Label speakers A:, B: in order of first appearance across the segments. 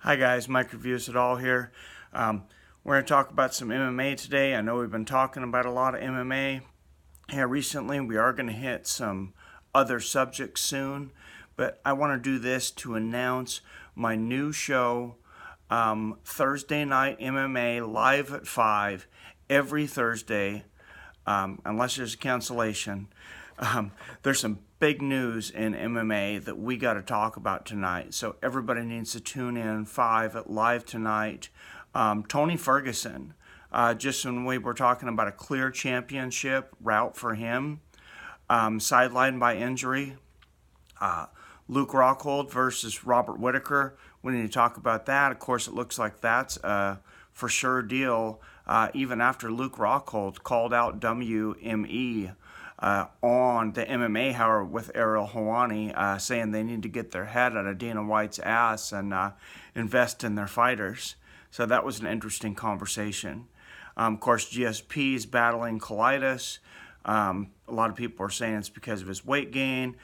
A: Hi guys, Mike Reviews It All here. We're going to talk about some MMA today. I know we've been talking about a lot of MMA here recently. We are going to hit some other subjects soon, but I want to do this to announce my new show, Thursday Night MMA, live at 5 every Thursday, unless there's a cancellation. There's some big news in MMA that we got to talk about tonight, so everybody needs to tune in 5 at live tonight. Tony Ferguson, just when we were talking about a clear championship route for him, sidelined by injury. Luke Rockhold versus Robert Whitaker. We need to talk about that. Of course, it looks like that's a for sure deal, even after Luke Rockhold called out WME on the MMA Hour with Ariel Helwani, saying they need to get their head out of Dana White's ass and invest in their fighters. So that was an interesting conversation. Of course, GSP is battling colitis. A lot of people are saying it's because of his weight gain.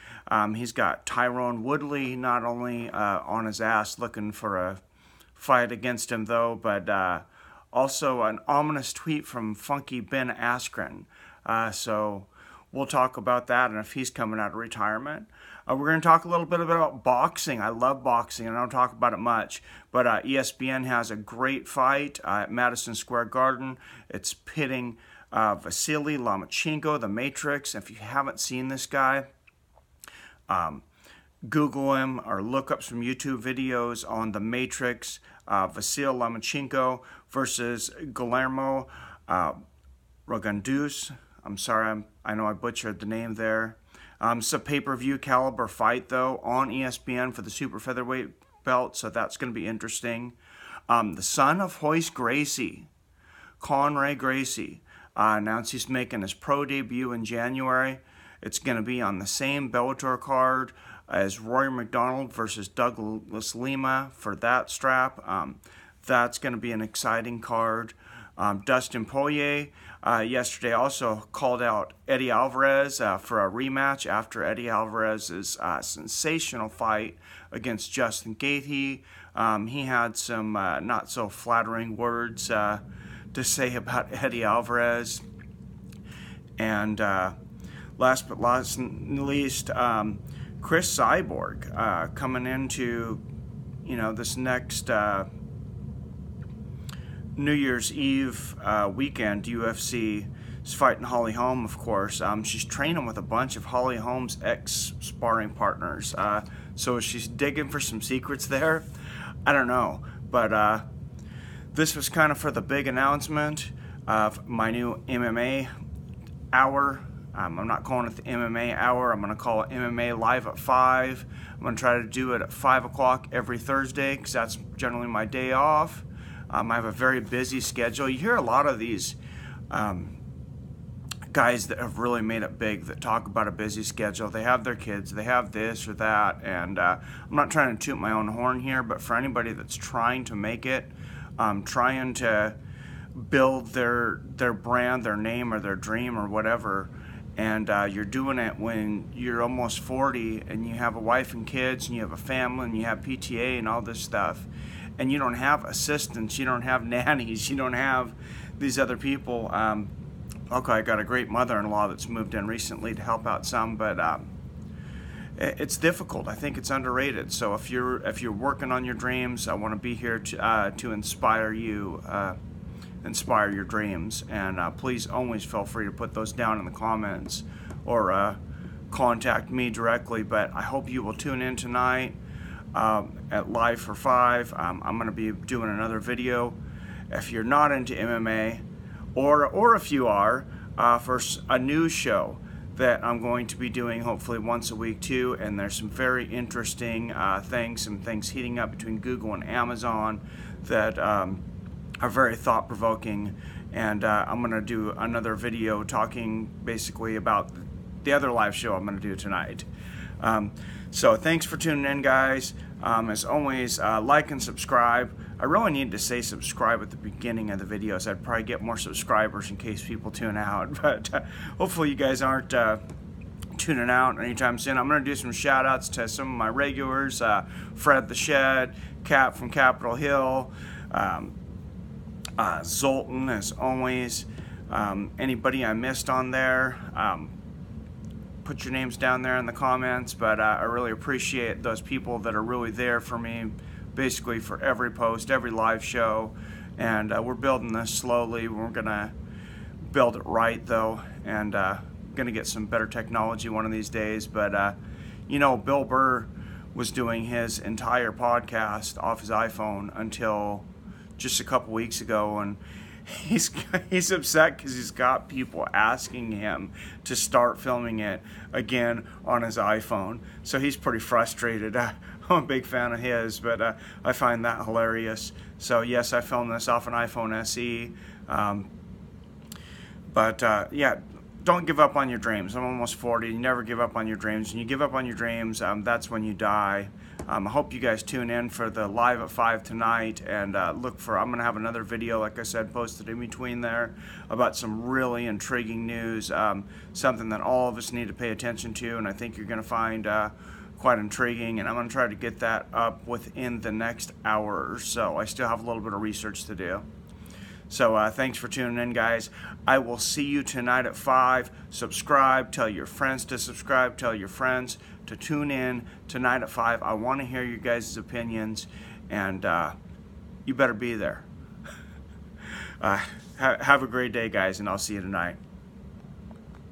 A: He's got Tyrone Woodley not only on his ass looking for a fight against him, though, but also an ominous tweet from Funky Ben Askren. So we'll talk about that and if he's coming out of retirement. We're going to talk a little bit about boxing. I love boxing, and I don't talk about it much. But ESPN has a great fight at Madison Square Garden. It's pitting Vasily Lomachenko, the Matrix. If you haven't seen this guy, Google him or look up some YouTube videos on the Matrix. Vasily Lomachenko versus Guillermo Rogandus. I'm sorry, I know I butchered the name there. It's a pay-per-view caliber fight, though, on ESPN for the super featherweight belt, so that's going to be interesting. The son of Royce Gracie, Conrad Gracie, announced he's making his pro debut in January. It's going to be on the same Bellator card as Rory McDonald versus Douglas Lima for that strap. That's going to be an exciting card. Dustin Poirier yesterday also called out Eddie Alvarez for a rematch after Eddie Alvarez's sensational fight against Justin Gaethje. He had some not so flattering words to say about Eddie Alvarez. And last but not least, Chris Cyborg coming into this next New Year's Eve weekend. UFC is fighting Holly Holm, of course. She's training with a bunch of Holly Holm's ex-sparring partners. So she's digging for some secrets there. I don't know. But this was kind of for the big announcement of my new MMA hour. I'm not calling it the MMA hour. I'm going to call it MMA Live at 5. I'm going to try to do it at 5 o'clock every Thursday because that's generally my day off. I have a very busy schedule. You hear a lot of these guys that have really made it big that talk about a busy schedule. They have their kids, they have this or that, and I'm not trying to toot my own horn here, but for anybody that's trying to make it, trying to build their brand, their name, or their dream, or whatever, and you're doing it when you're almost 40 and you have a wife and kids and you have a family and you have PTA and all this stuff, and you don't have assistants, you don't have nannies, you don't have these other people. Okay, I got a great mother-in-law that's moved in recently to help out some, but it's difficult. I think it's underrated. So if you're working on your dreams, I want to be here to inspire you, inspire your dreams. And please always feel free to put those down in the comments or contact me directly. But I hope you will tune in tonight. At Live for 5. I'm going to be doing another video. If you're not into MMA, or if you are, for a news show that I'm going to be doing hopefully once a week too, and there's some very interesting some things heating up between Google and Amazon that are very thought-provoking, and I'm going to do another video talking basically about the other live show I'm going to do tonight. So thanks for tuning in, guys. As always, like and subscribe. I really need to say subscribe at the beginning of the videos. I'd probably get more subscribers in case people tune out. But hopefully you guys aren't too tuning out anytime soon. I'm going to do some shout outs to some of my regulars, Fred the Shed, Cap from Capitol Hill, Zoltan as always. Anybody I missed on there, put your names down there in the comments, but I really appreciate those people that are really there for me, basically for every post, every live show. And we're building this slowly. We're gonna build it right though, and gonna get some better technology one of these days. But you know, Bill Burr was doing his entire podcast off his iPhone until just a couple weeks ago, and he's upset because he's got people asking him to start filming it again on his iPhone. So he's pretty frustrated. I'm a big fan of his, but I find that hilarious. So yes, I filmed this off an iPhone SE. Yeah, don't give up on your dreams. I'm almost 40. You never give up on your dreams. When you give up on your dreams, that's when you die. I hope you guys tune in for the live at 5 tonight, and look for, I'm going to have another video, like I said, posted in between there about some really intriguing news, something that all of us need to pay attention to, and I think you're going to find quite intriguing, and I'm going to try to get that up within the next hour or so. I still have a little bit of research to do. So thanks for tuning in, guys. I will see you tonight at 5. Subscribe. Tell your friends to subscribe. Tell your friends to tune in tonight at 5. I want to hear you guys' opinions, and you better be there. Have a great day, guys, and I'll see you tonight.